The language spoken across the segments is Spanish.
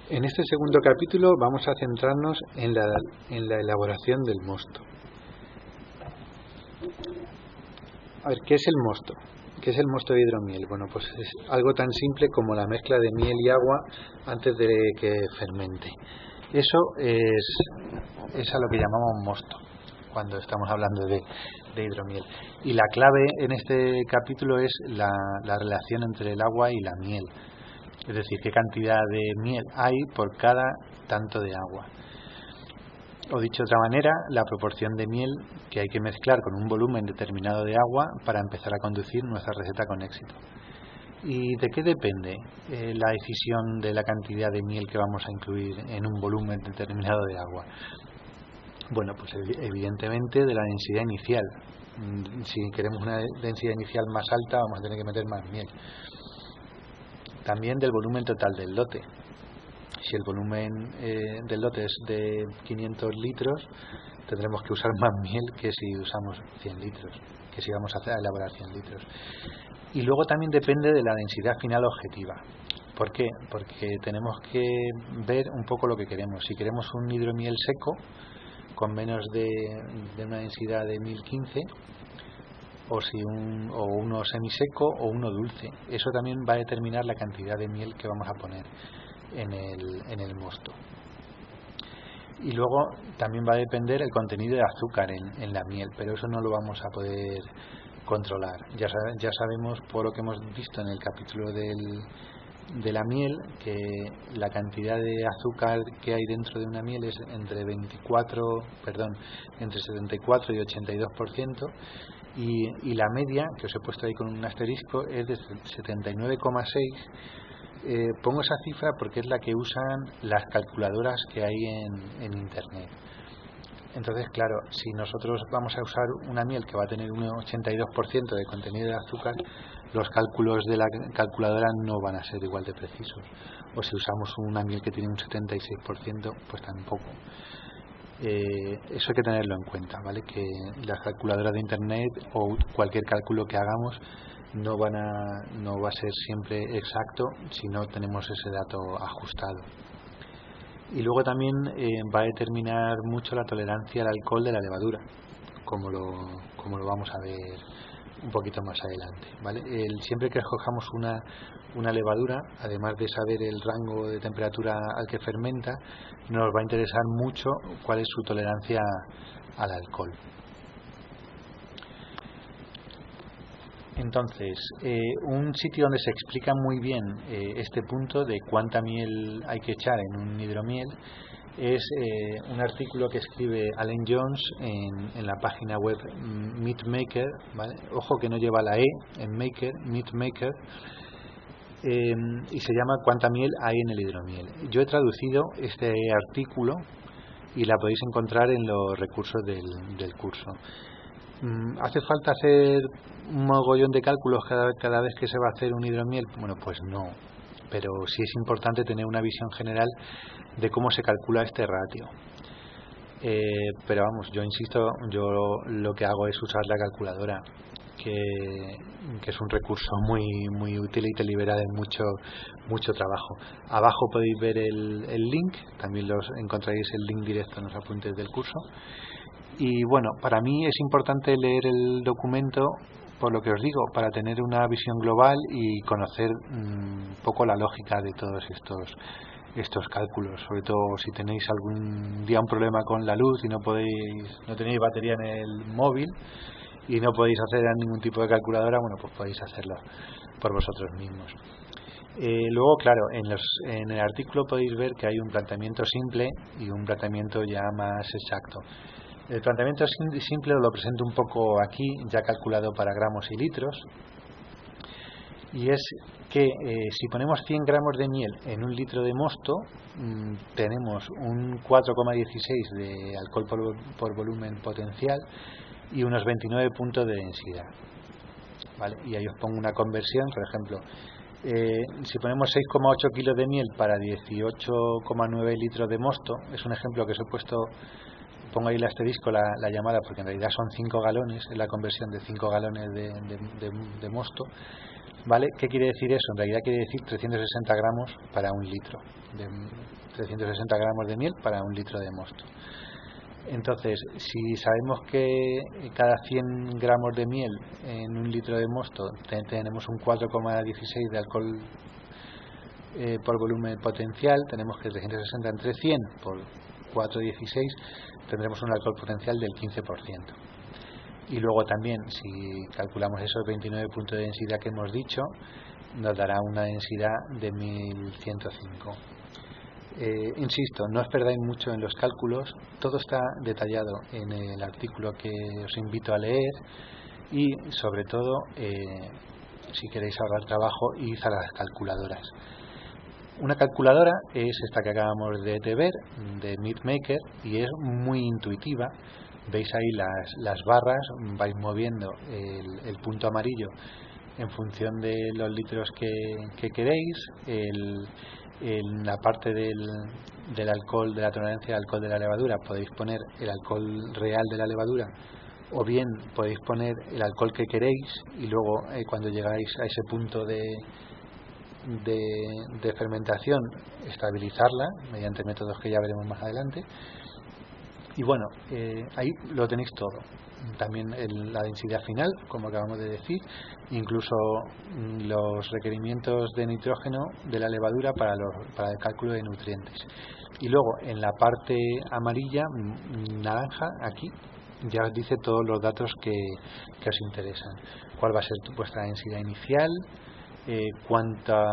En este segundo capítulo vamos a centrarnos en la elaboración del mosto. A ver, ¿qué es el mosto? ¿Qué es el mosto de hidromiel? Bueno, pues es algo tan simple como la mezcla de miel y agua antes de que fermente. Eso es a lo que llamamos mosto cuando estamos hablando de hidromiel. Y la clave en este capítulo es la relación entre el agua y la miel. Es decir, qué cantidad de miel hay por cada tanto de agua. O dicho de otra manera, la proporción de miel que hay que mezclar con un volumen determinado de agua para empezar a conducir nuestra receta con éxito. ¿Y de qué depende la decisión de la cantidad de miel que vamos a incluir en un volumen determinado de agua? Bueno, pues evidentemente de la densidad inicial. Si queremos una densidad inicial más alta, vamos a tener que meter más miel. También del volumen total del lote. Si el volumen del lote es de 500 litros, tendremos que usar más miel que si usamos 100 litros, que si vamos a elaborar 100 litros. Y luego también depende de la densidad final objetiva. ¿Por qué? Porque tenemos que ver un poco lo que queremos. Si queremos un hidromiel seco, con menos de una densidad de 1015, o uno semiseco o uno dulce. Eso también va a determinar la cantidad de miel que vamos a poner en el mosto. Y luego también va a depender el contenido de azúcar en la miel, pero eso no lo vamos a poder controlar. Ya sabemos, por lo que hemos visto en el capítulo de la miel, que la cantidad de azúcar que hay dentro de una miel es entre 74 y 82%, y la media, que os he puesto ahí con un asterisco, es de 79,6. Pongo esa cifra porque es la que usan las calculadoras que hay en internet. Entonces, claro, si nosotros vamos a usar una miel que va a tener un 82% de contenido de azúcar, los cálculos de la calculadora no van a ser igual de precisos. O si usamos una miel que tiene un 76%, pues tampoco. Eso hay que tenerlo en cuenta, ¿vale? Que las calculadoras de internet o cualquier cálculo que hagamos no va a ser siempre exacto si no tenemos ese dato ajustado. Y luego también va a determinar mucho la tolerancia al alcohol de la levadura, como lo vamos a ver un poquito más adelante, ¿vale? Siempre que escojamos una levadura, además de saber el rango de temperatura al que fermenta, nos va a interesar mucho cuál es su tolerancia al alcohol. Entonces, un sitio donde se explica muy bien este punto de cuánta miel hay que echar en un hidromiel es un artículo que escribe Allen Jones en la página web Meatmaker, ¿vale? Ojo que no lleva la E en Maker, Meatmaker, y se llama ¿Cuánta miel hay en el hidromiel? Yo he traducido este artículo y la podéis encontrar en los recursos del curso. ¿Hace falta hacer un mogollón de cálculos cada vez que se va a hacer un hidromiel? Bueno, pues no, pero sí es importante tener una visión general de cómo se calcula este ratio. Pero vamos, yo insisto, yo lo que hago es usar la calculadora, que es un recurso muy muy útil y te libera de mucho trabajo. Abajo podéis ver el link, también encontraréis el link directo en los apuntes del curso. Y bueno, para mí es importante leer el documento, por lo que os digo, para tener una visión global y conocer un poco la lógica de todos estos cálculos. Sobre todo si tenéis algún día un problema con la luz y no tenéis batería en el móvil y no podéis hacer ningún tipo de calculadora, bueno, pues podéis hacerlo por vosotros mismos. Luego, claro, en el artículo podéis ver que hay un planteamiento simple y un planteamiento ya más exacto. El planteamiento simple lo presento un poco aquí, ya calculado para gramos y litros, y es que si ponemos 100 gramos de miel en un litro de mosto, tenemos un 4,16 de alcohol por volumen potencial y unos 29 puntos de densidad, ¿vale? Y ahí os pongo una conversión, por ejemplo, si ponemos 6,8 kilos de miel para 18,9 litros de mosto, es un ejemplo que os he puesto. Pongo ahí el asterisco, la llamada, porque en realidad son 5 galones, es la conversión de 5 galones de mosto. ¿Vale? ¿Qué quiere decir eso? En realidad quiere decir 360 gramos para un litro. 360 gramos de miel para un litro de mosto. Entonces, si sabemos que cada 100 gramos de miel en un litro de mosto tenemos un 4,16 de alcohol por volumen potencial, tenemos que 360 entre 100 por 4,16 tendremos un alcohol potencial del 15%. Y luego también, si calculamos esos 29 puntos de densidad que hemos dicho, nos dará una densidad de 1105. Insisto, no os perdáis mucho en los cálculos, todo está detallado en el artículo que os invito a leer y sobre todo, si queréis ahorrar trabajo, id a las calculadoras. Una calculadora es esta que acabamos de ver, de MeatMaker, y es muy intuitiva. Veis ahí las barras, vais moviendo el punto amarillo en función de los litros que queréis. En la parte del alcohol, de la tolerancia al alcohol de la levadura, podéis poner el alcohol real de la levadura, o bien podéis poner el alcohol que queréis y luego cuando llegáis a ese punto de fermentación, estabilizarla mediante métodos que ya veremos más adelante. Y bueno, ahí lo tenéis todo. También la densidad final, como acabamos de decir, incluso los requerimientos de nitrógeno de la levadura para el cálculo de nutrientes. Y luego en la parte amarilla, naranja, aquí ya os dice todos los datos que os interesan. Cuál va a ser vuestra densidad inicial, cuánta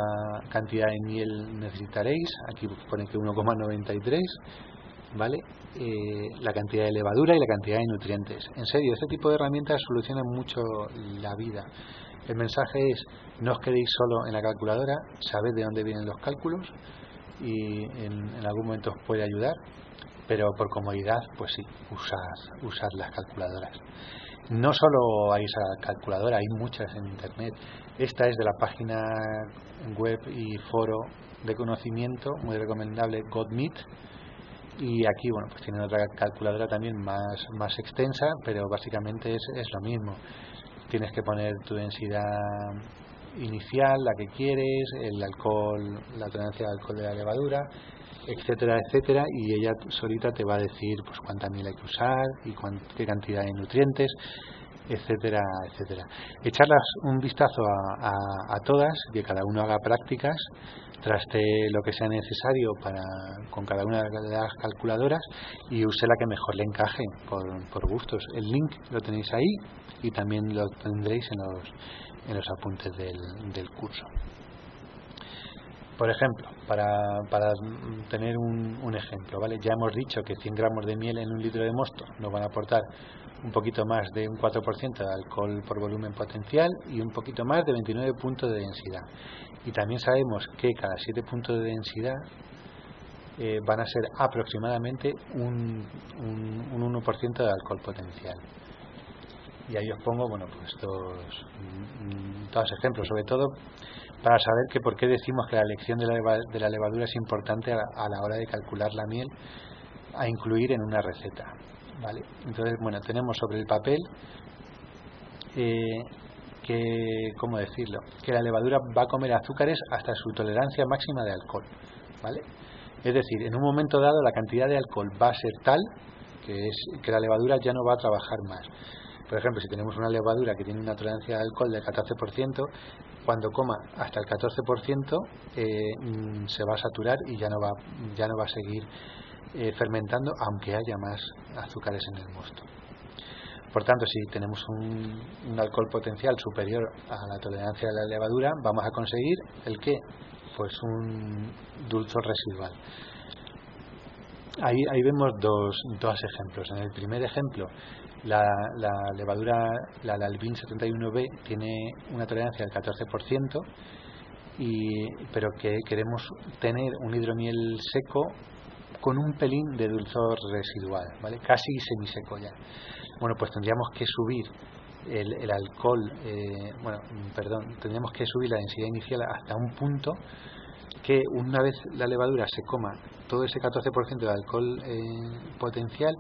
cantidad de miel necesitaréis, aquí pone que 1,93, ¿vale? La cantidad de levadura y la cantidad de nutrientes. En serio, este tipo de herramientas solucionan mucho la vida. El mensaje es: no os quedéis solo en la calculadora, sabed de dónde vienen los cálculos y en algún momento os puede ayudar, pero por comodidad, pues sí, usad las calculadoras. No solo hay esa calculadora, hay muchas en internet. Esta es de la página web y foro de conocimiento muy recomendable, GodMeat. Y aquí, bueno, pues tienen otra calculadora también más extensa, pero básicamente es lo mismo. Tienes que poner tu densidad inicial, la que quieres, el alcohol, la tolerancia al alcohol de la levadura, etcétera, etcétera, y ella solita te va a decir pues cuánta miel hay que usar y qué cantidad de nutrientes, etcétera, etcétera. Echarlas un vistazo a todas, que cada uno haga prácticas, traste lo que sea necesario con cada una de las calculadoras y use la que mejor le encaje por gustos. El link lo tenéis ahí y también lo tendréis en los apuntes del curso. Por ejemplo, para tener un ejemplo, ¿vale? Ya hemos dicho que 100 gramos de miel en un litro de mosto nos van a aportar un poquito más de un 4% de alcohol por volumen potencial y un poquito más de 29 puntos de densidad. Y también sabemos que cada 7 puntos de densidad van a ser aproximadamente un 1% de alcohol potencial. Y ahí os pongo, bueno, pues todos ejemplos, sobre todo para saber que por qué decimos que la elección de la levadura es importante a la hora de calcular la miel a incluir en una receta, ¿vale? Entonces, bueno, tenemos sobre el papel ¿cómo decirlo? Que la levadura va a comer azúcares hasta su tolerancia máxima de alcohol, ¿vale? Es decir, en un momento dado la cantidad de alcohol va a ser tal que la levadura ya no va a trabajar más. Por ejemplo, si tenemos una levadura que tiene una tolerancia de alcohol del 14%, cuando coma hasta el 14% se va a saturar y ya no va a seguir fermentando, aunque haya más azúcares en el mosto. Por tanto, si tenemos un alcohol potencial superior a la tolerancia de la levadura, vamos a conseguir ¿el qué? Pues un dulzor residual. Ahí vemos dos ejemplos. En el primer ejemplo, la levadura, la Albin 71B, tiene una tolerancia del 14%, pero que queremos tener un hidromiel seco con un pelín de dulzor residual, ¿vale? Casi semiseco ya. Bueno, pues tendríamos que subir el alcohol, tendríamos que subir la densidad inicial hasta un punto que una vez la levadura se coma todo ese 14% de alcohol potencial,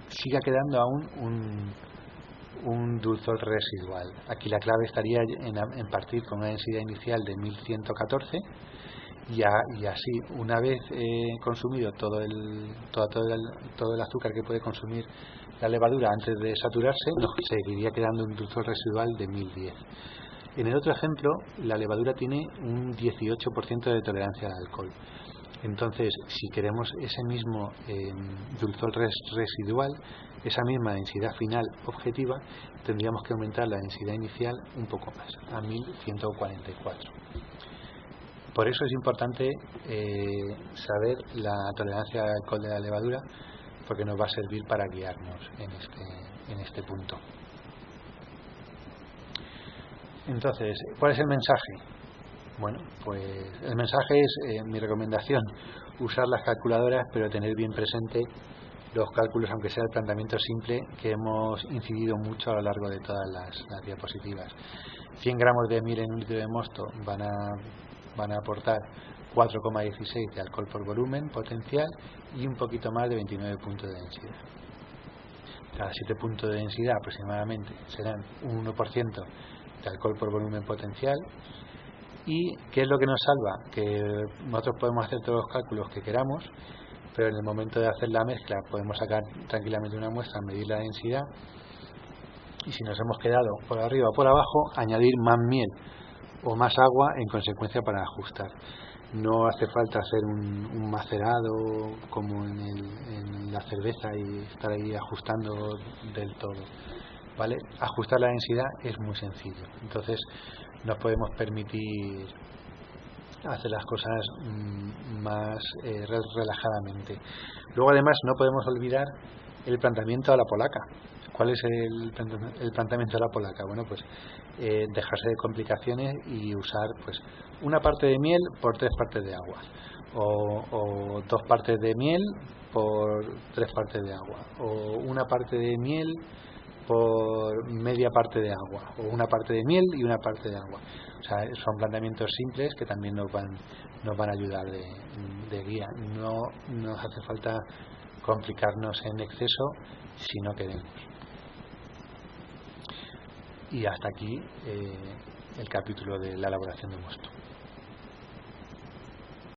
siga quedando aún un dulzor residual. Aquí la clave estaría en partir con una densidad inicial de 1114 y así, una vez consumido todo el azúcar que puede consumir la levadura antes de saturarse, nos seguiría quedando un dulzor residual de 1010. En el otro ejemplo, la levadura tiene un 18% de tolerancia al alcohol. Entonces, si queremos ese mismo dulzor residual, esa misma densidad final objetiva, tendríamos que aumentar la densidad inicial un poco más, a 1144. Por eso es importante saber la tolerancia al alcohol de la levadura, porque nos va a servir para guiarnos en este punto. Entonces, ¿cuál es el mensaje? Bueno, pues el mensaje es mi recomendación: usar las calculadoras, pero tener bien presente los cálculos, aunque sea el planteamiento simple, que hemos incidido mucho a lo largo de todas las diapositivas. 100 gramos de miel en un litro de mosto van a aportar 4,16 de alcohol por volumen potencial y un poquito más de 29 puntos de densidad. Cada 7 puntos de densidad aproximadamente serán un 1% de alcohol por volumen potencial. ¿Y qué es lo que nos salva? Que nosotros podemos hacer todos los cálculos que queramos, pero en el momento de hacer la mezcla podemos sacar tranquilamente una muestra, medir la densidad, y si nos hemos quedado por arriba o por abajo, añadir más miel o más agua en consecuencia para ajustar. No hace falta hacer un macerado como en la cerveza y estar ahí ajustando del todo, ¿vale? Ajustar la densidad es muy sencillo. Entonces nos podemos permitir hacer las cosas más relajadamente. Luego, además, no podemos olvidar el planteamiento a la polaca. ¿Cuál es el planteamiento a la polaca? Bueno, pues dejarse de complicaciones y usar pues una parte de miel por 3 partes de agua, o 2 partes de miel por 3 partes de agua, o una parte de miel por media parte de agua, o una parte de miel y una parte de agua. O sea, son planteamientos simples que también nos van a ayudar de guía. No nos hace falta complicarnos en exceso si no queremos. Y hasta aquí el capítulo de la elaboración de mosto.